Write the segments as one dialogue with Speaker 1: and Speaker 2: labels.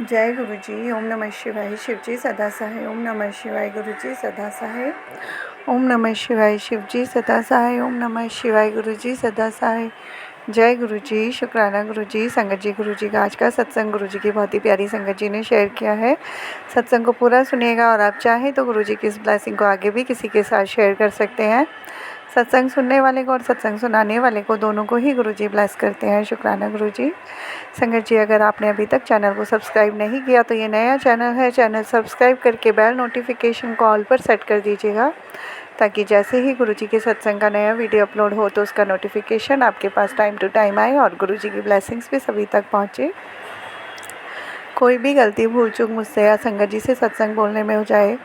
Speaker 1: जय गुरु जी। ओम नमः शिवाय। शिव जी सदा सहाय। ओम नमः शिवाय। गुरु जी सदा सहाय। ओम नमः शिवाय। शिव जी सदा सहाय। ओम नमः शिवाय। गुरु जी सदा सहाय। जय गुरु जी। शुक्राना गुरु जी। संगत जी, गुरु जी का आज का सत्संग गुरु जी की बहुत ही प्यारी संगत जी ने शेयर किया है। सत्संग को पूरा सुनिएगा और आप चाहें तो गुरु जी की इस ब्लेसिंग को आगे भी किसी के साथ शेयर कर सकते हैं। सत्संग सुनने वाले को और सत्संग सुनाने वाले को दोनों को ही गुरु जी ब्लेस करते हैं। शुक्राना गुरु जी। संगत जी, अगर आपने अभी तक चैनल को सब्सक्राइब नहीं किया तो ये नया चैनल है। चैनल सब्सक्राइब करके बेल नोटिफिकेशन को ऑल पर सेट कर दीजिएगा, ताकि जैसे ही गुरु जी के सत्संग का नया वीडियो अपलोड हो तो उसका नोटिफिकेशन आपके पास टाइम टू टाइम आए और गुरु जी की ब्लेसिंग्स भी सभी तक पहुँचे। कोई भी गलती भूल चूक मुझसे या संगत जी से सत्संग बोलने में हो जाए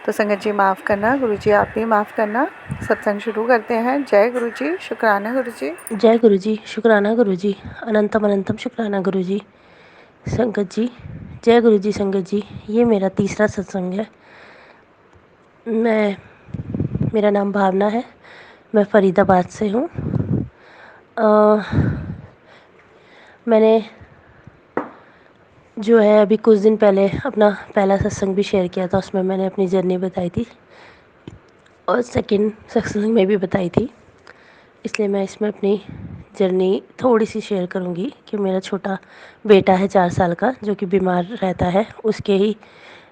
Speaker 1: तो संगत जी माफ़ करना, गुरु जी आप भी माफ़ करना। सत्संग शुरू करते हैं। जय गुरु जी। शुक्राना गुरु जी।
Speaker 2: जय गुरु जी। शुक्राना गुरु जी। अनंतम अनंतम शुक्राना गुरु जी। संगत जी, जय गुरु जी। संगत जी, ये मेरा तीसरा सत्संग है। मेरा नाम भावना है। मैं फरीदाबाद से हूँ। मैंने जो है अभी कुछ दिन पहले अपना पहला सत्संग भी शेयर किया था। उसमें मैंने अपनी जर्नी बताई थी और सेकंड सत्संग में भी बताई थी। इसलिए मैं इसमें अपनी जर्नी थोड़ी सी शेयर करूँगी कि मेरा छोटा बेटा है 4 साल का, जो कि बीमार रहता है। उसके ही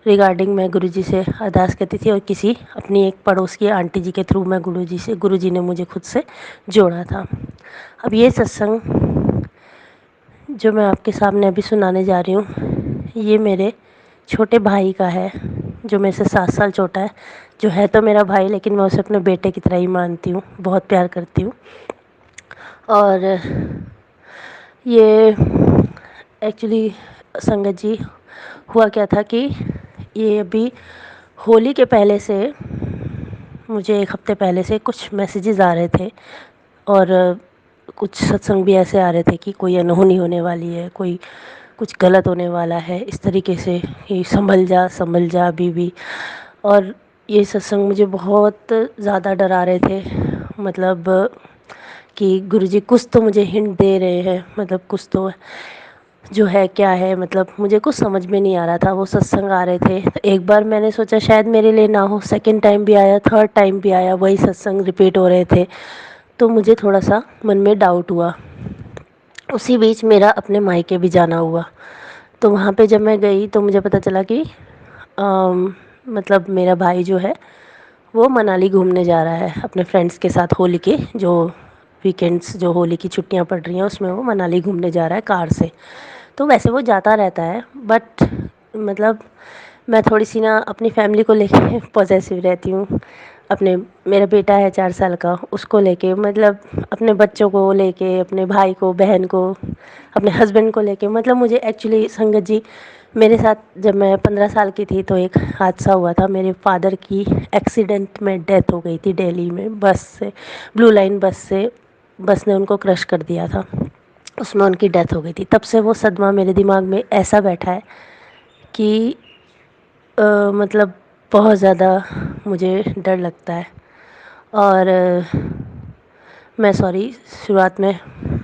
Speaker 2: रिगार्डिंग मैं गुरुजी से अरदास करती थी और किसी अपनी एक पड़ोस की आंटी जी के थ्रू मैं गुरुजी ने मुझे खुद से जोड़ा था। अब ये सत्संग जो मैं आपके सामने अभी सुनाने जा रही हूँ, ये मेरे छोटे भाई का है, जो मेरे से 7 साल छोटा है। जो है तो मेरा भाई, लेकिन मैं उसे अपने बेटे की तरह ही मानती हूँ, बहुत प्यार करती हूँ। और ये एक्चुअली संगत जी, हुआ क्या था कि ये अभी होली के पहले से, मुझे 1 हफ़्ते पहले से कुछ मैसेजेस आ रहे थे और कुछ सत्संग भी ऐसे आ रहे थे कि कोई अनहोनी होने वाली है, कोई कुछ गलत होने वाला है, इस तरीके से कि संभल जा अभी भी। और ये सत्संग मुझे बहुत ज़्यादा डरा रहे थे, मतलब कि गुरुजी कुछ तो मुझे हिंट दे रहे हैं, मतलब कुछ तो जो है क्या है, मतलब मुझे कुछ समझ में नहीं आ रहा था। वो सत्संग आ रहे थे तो एक बार मैंने सोचा शायद मेरे लिए ना हो, सेकंड टाइम भी आया, थर्ड टाइम भी आया, वही सत्संग रिपीट हो रहे थे। तो मुझे थोड़ा सा मन में डाउट हुआ। उसी बीच मेरा अपने मायके भी जाना हुआ। तो वहाँ पे जब मैं गई तो मुझे पता चला कि मतलब मेरा भाई जो है वो मनाली घूमने जा रहा है अपने फ्रेंड्स के साथ। होली के जो वीकेंड्स, जो होली की छुट्टियां पड़ रही हैं, उसमें वो मनाली घूमने जा रहा है कार से। तो वैसे वो जाता रहता है, बट मतलब मैं थोड़ी सी ना अपनी फैमिली को लेके पॉसेसिव रहती हूँ। अपने मेरा बेटा है 4 साल का, उसको लेके, मतलब अपने बच्चों को लेके, अपने भाई को, बहन को, अपने हस्बैंड को लेके, मतलब मुझे एक्चुअली संगत जी, मेरे साथ जब मैं 15 साल की थी तो एक हादसा हुआ था। मेरे फादर की एक्सीडेंट में डेथ हो गई थी दिल्ली में, बस से, ब्लू लाइन बस से। बस ने उनको क्रश कर दिया था, उसमें उनकी डेथ हो गई थी। तब से वो सदमा मेरे दिमाग में ऐसा बैठा है कि मतलब बहुत ज़्यादा मुझे डर लगता है। और मैं सॉरी, शुरुआत में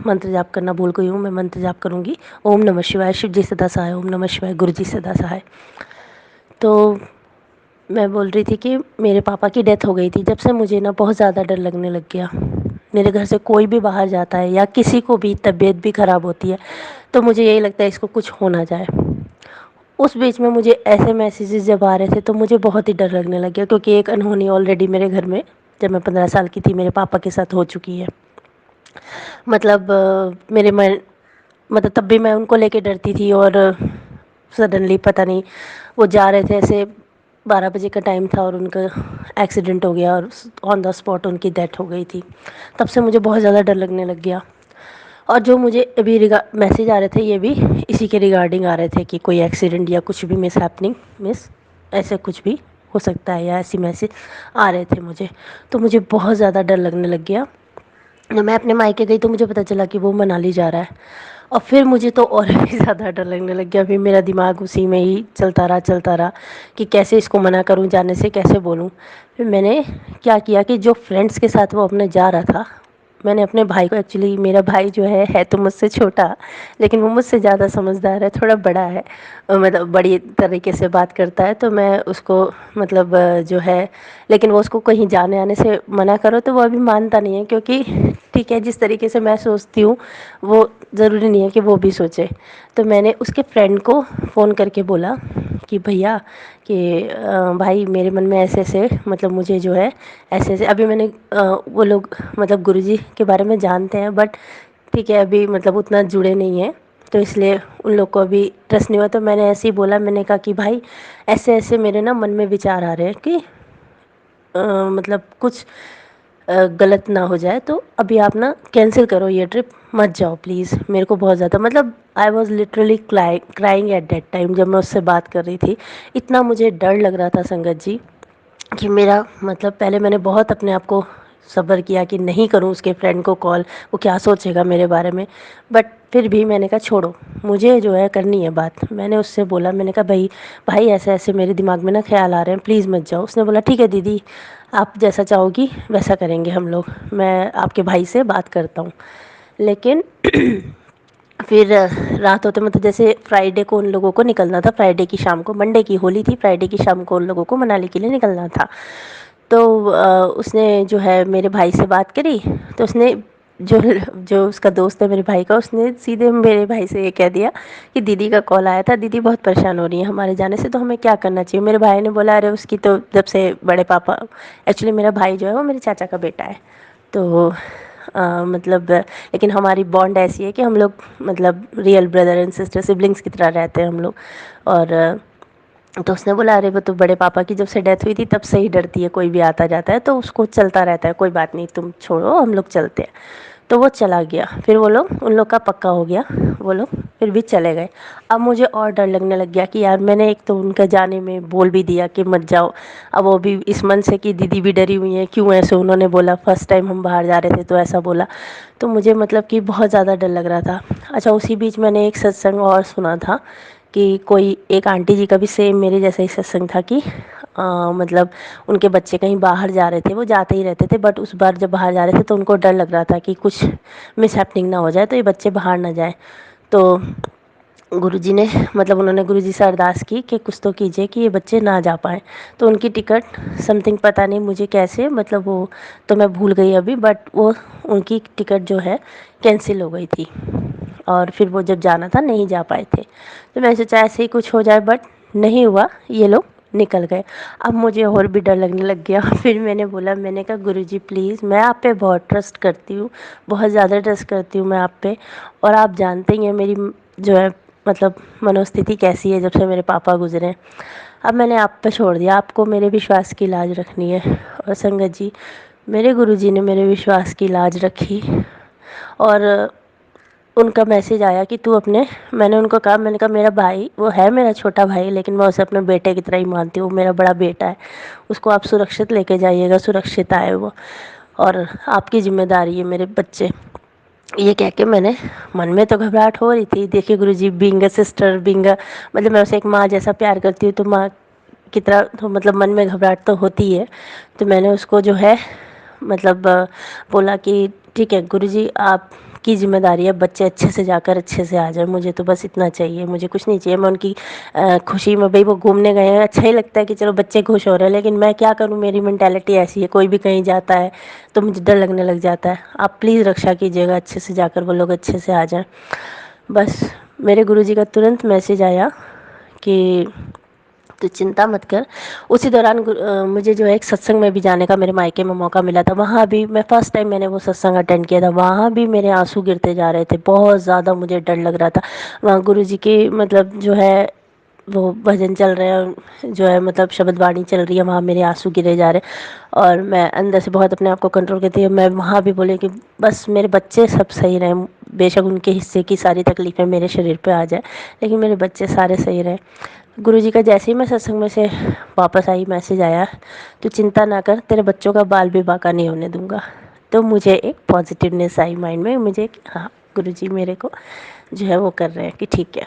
Speaker 2: मंत्र जाप करना भूल गई हूँ। मैं मंत्र जाप करूँगी। ओम नमः शिवाय। शिव जी सदा सहाय। ओम नमः शिवाय। गुरु जी सदा सहाय। तो मैं बोल रही थी कि मेरे पापा की डेथ हो गई थी, जब से मुझे ना बहुत ज़्यादा डर लगने लग गया। मेरे घर से कोई भी बाहर जाता है या किसी को भी तबीयत भी ख़राब होती है तो मुझे यही लगता है इसको कुछ हो ना जाए। उस बीच में मुझे ऐसे मैसेजेस जब आ रहे थे तो मुझे बहुत ही डर लगने लग गया, क्योंकि एक अनहोनी ऑलरेडी मेरे घर में जब मैं 15 साल की थी मेरे पापा के साथ हो चुकी है। मतलब मेरे मन, मतलब तब भी मैं उनको लेके डरती थी। और सडनली पता नहीं, वो जा रहे थे ऐसे, 12 बजे का टाइम था और उनका एक्सीडेंट हो गया और ऑन द स्पॉट उनकी डेथ हो गई थी। तब से मुझे बहुत ज़्यादा डर लगने लग गया। और जो मुझे अभी मैसेज आ रहे थे, ये भी इसी के रिगार्डिंग आ रहे थे कि कोई एक्सीडेंट या कुछ भी मिस हैपनिंग, मिस ऐसे कुछ भी हो सकता है, या ऐसी मैसेज आ रहे थे मुझे। तो मुझे बहुत ज़्यादा डर लगने लग गया। जब मैं अपने मायके गई तो मुझे पता चला कि वो मनाली जा रहा है, और फिर मुझे तो और भी ज़्यादा डर लगने लग गया। फिर मेरा दिमाग उसी में ही चलता रहा कि कैसे इसको मना करूं जाने से, कैसे बोलूं। फिर मैंने क्या किया कि जो फ्रेंड्स के साथ वो अपने जा रहा था, मैंने अपने भाई को एक्चुअली, मेरा भाई जो है तो मुझसे छोटा, लेकिन वो मुझसे ज़्यादा समझदार है, थोड़ा बड़ा है, मतलब बड़ी तरीके से बात करता है। तो मैं उसको मतलब जो है, लेकिन वो उसको कहीं जाने आने से मना करो तो वो अभी मानता नहीं है, क्योंकि ठीक है जिस तरीके से मैं सोचती हूँ वो ज़रूरी नहीं है कि वो भी सोचे। तो मैंने उसके फ्रेंड को फ़ोन करके बोला कि भैया कि भाई मेरे मन में ऐसे ऐसे, मतलब मुझे जो है ऐसे ऐसे, अभी मैंने वो लोग मतलब गुरुजी के बारे में जानते हैं, बट ठीक है अभी मतलब उतना जुड़े नहीं हैं, तो इसलिए उन लोग को अभी ट्रस्ट नहीं हुआ। तो मैंने ऐसे ही बोला, मैंने कहा कि भाई ऐसे ऐसे मेरे ना मन में विचार आ रहे हैं कि मतलब कुछ गलत ना हो जाए, तो अभी आप ना कैंसिल करो ये ट्रिप, मत जाओ प्लीज़। मेरे को बहुत ज़्यादा मतलब I was literally crying at that time, जब मैं उससे बात कर रही थी। इतना मुझे डर लग रहा था संगत जी कि मेरा मतलब, पहले मैंने बहुत अपने आप को सब्र किया कि नहीं करूं उसके फ्रेंड को कॉल, वो क्या सोचेगा मेरे बारे में। बट फिर भी मैंने कहा छोड़ो, मुझे जो है करनी है बात। मैंने उससे बोला, मैंने कहा भाई भाई ऐसे ऐसे मेरे दिमाग में ना ख्याल आ रहे हैं, प्लीज़ मत जाओ। उसने बोला ठीक है दीदी, आप जैसा चाहोगी वैसा करेंगे हम लोग, मैं आपके भाई से बात करता हूँ। लेकिन फिर रात होते मतलब जैसे फ्राइडे को उन लोगों को निकलना था, फ्राइडे की शाम को, मंडे की होली थी, फ्राइडे की शाम को उन लोगों को मनाली के लिए निकलना था। तो उसने जो है मेरे भाई से बात करी, तो उसने जो जो उसका दोस्त है मेरे भाई का, उसने सीधे मेरे भाई से ये कह दिया कि दीदी का कॉल आया था, दीदी बहुत परेशान हो रही है हमारे जाने से, तो हमें क्या करना चाहिए। मेरे भाई ने बोला अरे उसकी तो जब से बड़े पापा, एक्चुअली मेरा भाई जो है वो मेरे चाचा का बेटा है, तो मतलब लेकिन हमारी बॉन्ड ऐसी है कि हम लोग मतलब real brother and sister siblings की तरह रहते हैं हम लोग। और तो उसने बोला अरे वो तो बड़े पापा की जब से डेथ हुई थी तब से ही डरती है, कोई भी आता जाता है तो उसको चलता रहता है, कोई बात नहीं तुम छोड़ो हम लोग चलते हैं। तो वो चला गया, फिर वो लोग, उन लोग का पक्का हो गया, वो लोग फिर भी चले गए। अब मुझे और डर लगने लग गया कि यार मैंने एक तो उनका जाने में बोल भी दिया कि मत जाओ, अब वो भी इस मन से कि दीदी भी डरी हुई है, क्यों ऐसे उन्होंने बोला, फर्स्ट टाइम हम बाहर जा रहे थे तो ऐसा बोला। तो मुझे मतलब कि बहुत ज़्यादा डर लग रहा था। अच्छा उसी बीच मैंने एक सत्संग और सुना था कि कोई एक आंटी जी का भी सेम मेरे जैसा ही सत्संग था कि मतलब उनके बच्चे कहीं बाहर जा रहे थे, वो जाते ही रहते थे, बट उस बार जब बाहर जा रहे थे तो उनको डर लग रहा था कि कुछ मिसहैपनिंग ना हो जाए, तो ये बच्चे बाहर ना जाए। तो गुरुजी ने मतलब उन्होंने गुरुजी से अरदास की कि कुछ तो कीजिए कि ये बच्चे ना जा पाएँ। तो उनकी टिकट समथिंग पता नहीं मुझे कैसे, मतलब वो तो मैं भूल गई अभी, बट वो उनकी टिकट जो है कैंसिल हो गई थी, और फिर वो जब जाना था नहीं जा पाए थे। तो मैं सोचा ऐसे ही कुछ हो जाए, बट नहीं हुआ, ये लोग निकल गए। अब मुझे और भी डर लगने लग गया। फिर मैंने बोला, मैंने कहा गुरुजी प्लीज़, मैं आप पे बहुत ट्रस्ट करती हूँ, बहुत ज़्यादा ट्रस्ट करती हूँ मैं आप पे, और आप जानते ही हैं मेरी जो है मतलब मनोस्थिति कैसी है जब से मेरे पापा गुजरे। अब मैंने आप पे छोड़ दिया, आपको मेरे विश्वास की लाज रखनी है। और संगत जी, मेरे गुरुजी ने मेरे विश्वास की लाज रखी, और उनका मैसेज आया कि तू अपने, मैंने उनको कहा, मैंने कहा मेरा भाई वो है मेरा छोटा भाई, लेकिन मैं उसे अपने बेटे की तरह ही मानती हूँ, मेरा बड़ा बेटा है, उसको आप सुरक्षित लेके जाइएगा, सुरक्षित आए वो, और आपकी जिम्मेदारी है मेरे बच्चे। ये कह के मैंने, मन में तो घबराहट हो रही थी, देखिए Guruji being a sister, being a, मतलब मैं उसे एक माँ जैसा प्यार करती हूँ, तो माँ की तरह तो मतलब मन में घबराहट तो होती है। तो मैंने उसको जो है मतलब बोला कि ठीक है गुरुजी आपकी ज़िम्मेदारी है, बच्चे अच्छे से जाकर अच्छे से आ जाए, मुझे तो बस इतना चाहिए, मुझे कुछ नहीं चाहिए। मैं उनकी खुशी में, भाई वो घूमने गए हैं, अच्छा ही लगता है कि चलो बच्चे खुश हो रहे हैं, लेकिन मैं क्या करूं, मेरी मेंटालिटी ऐसी है, कोई भी कहीं जाता है तो मुझे डर लगने लग जाता है। आप प्लीज़ रक्षा कीजिएगा, अच्छे से जाकर वो लोग अच्छे से आ जाएं। बस मेरे गुरुजी का तुरंत मैसेज आया कि तो चिंता मत कर। उसी दौरान मुझे जो है एक सत्संग में भी जाने का मेरे मायके में मौका मिला था, वहाँ भी मैं फ़र्स्ट टाइम मैंने वो सत्संग अटेंड किया था, वहाँ भी मेरे आंसू गिरते जा रहे थे, बहुत ज़्यादा मुझे डर लग रहा था। वहाँ गुरुजी की मतलब जो है वो भजन चल रहे हैं, जो है मतलब शब्द वाणी चल रही है, वहाँ मेरे आंसू गिरे जा रहे, और मैं अंदर से बहुत अपने आप को कंट्रोल करती हूँ। मैं वहाँ भी बोली कि बस मेरे बच्चे सब सही रहें, बेशक उनके हिस्से की सारी तकलीफ़ें मेरे शरीर पे आ जाए, लेकिन मेरे बच्चे सारे सही रहें। गुरुजी का जैसे ही मैं सत्संग में से वापस आई, मैसेज आया, तू चिंता ना कर, तेरे बच्चों का बाल विवाह का नहीं होने दूंगा। तो मुझे एक पॉजिटिवनेस आई माइंड में, मुझे हाँ गुरुजी मेरे को जो है वो कर रहे हैं कि ठीक है।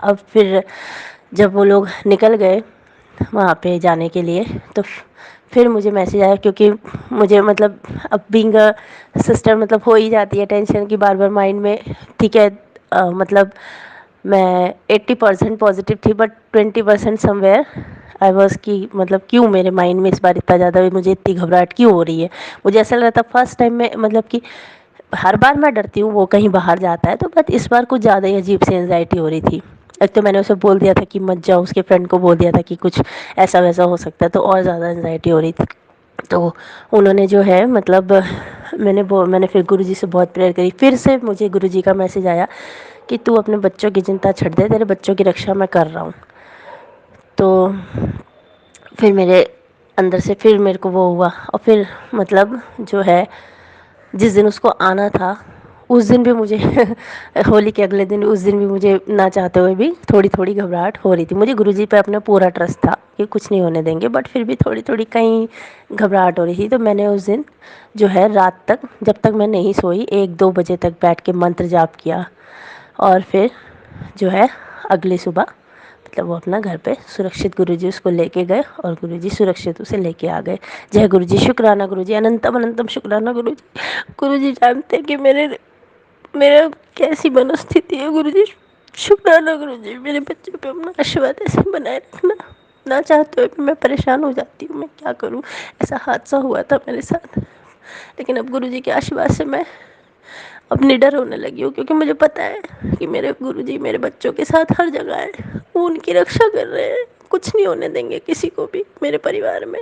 Speaker 2: अब फिर जब वो लोग निकल गए वहाँ पे जाने के लिए, तो फिर मुझे मैसेज आया, क्योंकि मुझे मतलब अब बीइंग अ सिस्टर मतलब हो ही जाती है टेंशन की बार बार माइंड में। ठीक है, मतलब मैं 80% पॉजिटिव थी, बट 20% समवेयर आई वॉज कि मतलब क्यों मेरे माइंड में इस बार इतना ज़्यादा मुझे इतनी घबराहट क्यों हो रही है। मुझे ऐसा लग रहा था फर्स्ट टाइम में, मतलब कि हर बार मैं डरती हूँ वो कहीं बाहर जाता है तो, बट इस बार कुछ ज़्यादा ही अजीब सी एंजाइटी हो रही थी। एक तो मैंने उसे बोल दिया था कि मत जाओ, उसके फ्रेंड को बोल दिया था कि कुछ ऐसा वैसा हो सकता है, तो और ज़्यादा एंजाइटी हो रही थी। तो उन्होंने जो है मतलब मैंने फिर गुरुजी से बहुत प्रेयर करी। फिर से मुझे गुरुजी का मैसेज आया कि तू अपने बच्चों की चिंता छੱਡ दे, तेरे बच्चों की रक्षा मैं कर रहा हूँ। तो फिर मेरे अंदर से फिर मेरे को वो हुआ, और फिर मतलब जो है जिस दिन उसको आना था उस दिन भी मुझे होली के अगले दिन, उस दिन भी मुझे ना चाहते हुए भी थोड़ी थोड़ी घबराहट हो रही थी। मुझे गुरुजी पे अपना पूरा ट्रस्ट था कि कुछ नहीं होने देंगे, बट फिर भी थोड़ी थोड़ी कहीं घबराहट हो रही थी। तो मैंने उस दिन जो है रात तक, जब तक मैं नहीं सोई, 1-2 बजे तक बैठ के मंत्र जाप किया। और फिर जो है अगली सुबह मतलब वो अपना घर पे सुरक्षित गुरुजी उसको लेके गए, और गुरुजी सुरक्षित उसे लेके आ गए। जय गुरुजी, शुक्राना गुरुजी, अनंतम अनंतम शुक्राना गुरुजी। गुरुजी जानते हैं कि मेरा कैसी मनोस्थिति है। गुरुजी शुक्राना गुरुजी, मेरे बच्चों पे अपना आशीर्वाद ऐसे बनाए रखना। ना चाहते हुए भी मैं परेशान हो जाती हूँ, मैं क्या करूँ। ऐसा हादसा हुआ था मेरे साथ, लेकिन अब गुरुजी के आशीर्वाद से मैं अब निडर होने लगी हूँ, क्योंकि मुझे पता है कि मेरे गुरुजी मेरे बच्चों के साथ हर जगह है, वो उनकी रक्षा कर रहे हैं, कुछ नहीं होने देंगे किसी को भी मेरे परिवार में।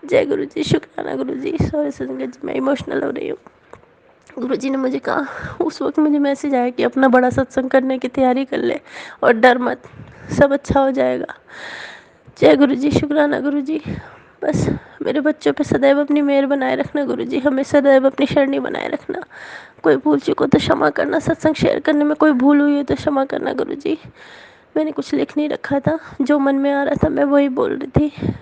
Speaker 2: जय गुरुजी, शुक्राना गुरुजी। सॉरी संगत जी, मैं इमोशनल हो रही हूँ। गुरुजी ने मुझे कहा, उस वक्त मुझे मैसेज आया कि अपना बड़ा सत्संग करने की तैयारी कर ले और डर मत, सब अच्छा हो जाएगा। जय गुरुजी, शुक्राना गुरुजी। बस मेरे बच्चों पे सदैव अपनी मेहर बनाए रखना गुरुजी, हमें सदैव अपनी शरणी बनाए रखना। कोई भूल चूक हो तो क्षमा करना, सत्संग शेयर करने में कोई भूल हुई हो तो क्षमा करना गुरुजी। मैंने कुछ लिख नहीं रखा था, जो मन में आ रहा था मैं वही बोल रही थी।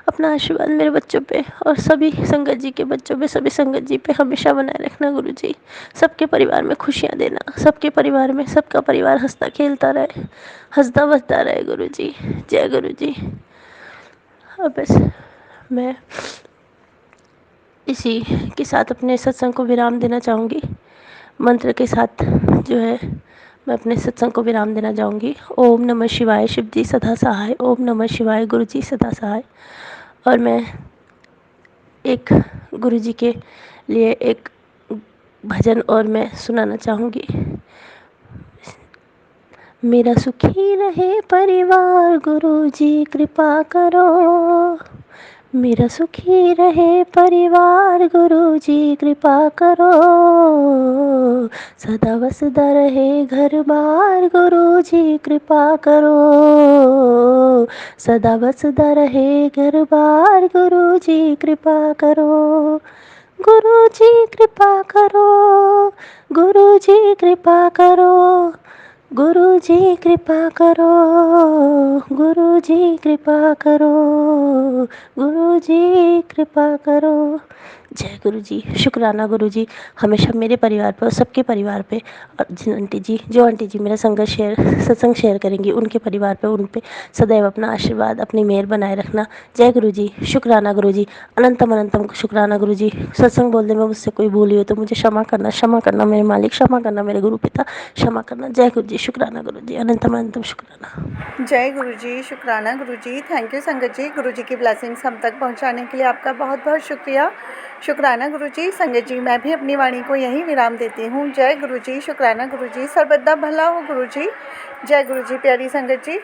Speaker 2: अपना आशीर्वाद मेरे बच्चों पे और सभी संगत जी के बच्चों पे, सभी संगत जी पे हमेशा बनाए रखना गुरुजी। सबके परिवार में खुशियाँ देना, सबके परिवार में सबका परिवार हंसता खेलता रहे, हंसता बसता रहे गुरुजी। जय गुरुजी। अब बस मैं इसी के साथ अपने सत्संग को विराम देना चाहूँगी। मंत्र के साथ जो है मैं अपने सत्संग को विराम देना चाहूँगी। ओम नमः शिवाय, शिव जी सदा सहाय। ओम नमः शिवाय, गुरु जी सदा सहाय। और मैं एक गुरु जी के लिए एक भजन और मैं सुनाना चाहूँगी। मेरा सुखी रहे परिवार, गुरु जी कृपा करो। मेरा सुखी रहे परिवार, गुरु जी कृपा करो। सदा वसदा रहे घर बार, गुरु जी कृपा करो। सदा वसदा रहे घर बार, गुरु जी कृपा करो। गुरु जी कृपा करो, गुरु जी कृपा करो। गुरु जी कृपा करो, गुरु जी कृपा करो, गुरु जी कृपा करो। जय गुरु जी, शुक्राना गुरु जी, हमेशा मेरे परिवार पे और सबके परिवार पे, और जो आंटी जी मेरा सत्संग शेयर करेंगी उनके परिवार पे, उन पे सदैव अपना आशीर्वाद, अपनी मेहर बनाए रखना। जय गुरु जी, शुक्राना गुरु जी, अनंतम अनंतम शुक्राना गुरु जी। सत्संग बोलने में मुझसे कोई भूल हुई हो तो मुझे क्षमा करना मेरे मालिक, क्षमा करना मेरे गुरु पिता, क्षमा करना। जय गुरु जी, शुक्राना गुरु जी, अनंतम अनंतम शुक्राना।
Speaker 1: जय गुरु जी, शुक्राना गुरु जी। थैंक यू संगत जी, गुरु जी की ब्लेसिंग्स हम तक पहुंचाने के लिए आपका बहुत बहुत शुक्रिया। शुक्राना गुरु जी। संगत जी, मैं भी अपनी वाणी को यहीं विराम देती हूँ। जय गुरु जी, शुक्राना गुरु जी। सर्वदा भला हो गुरु जी। जय गुरु जी। प्यारी संगत जी।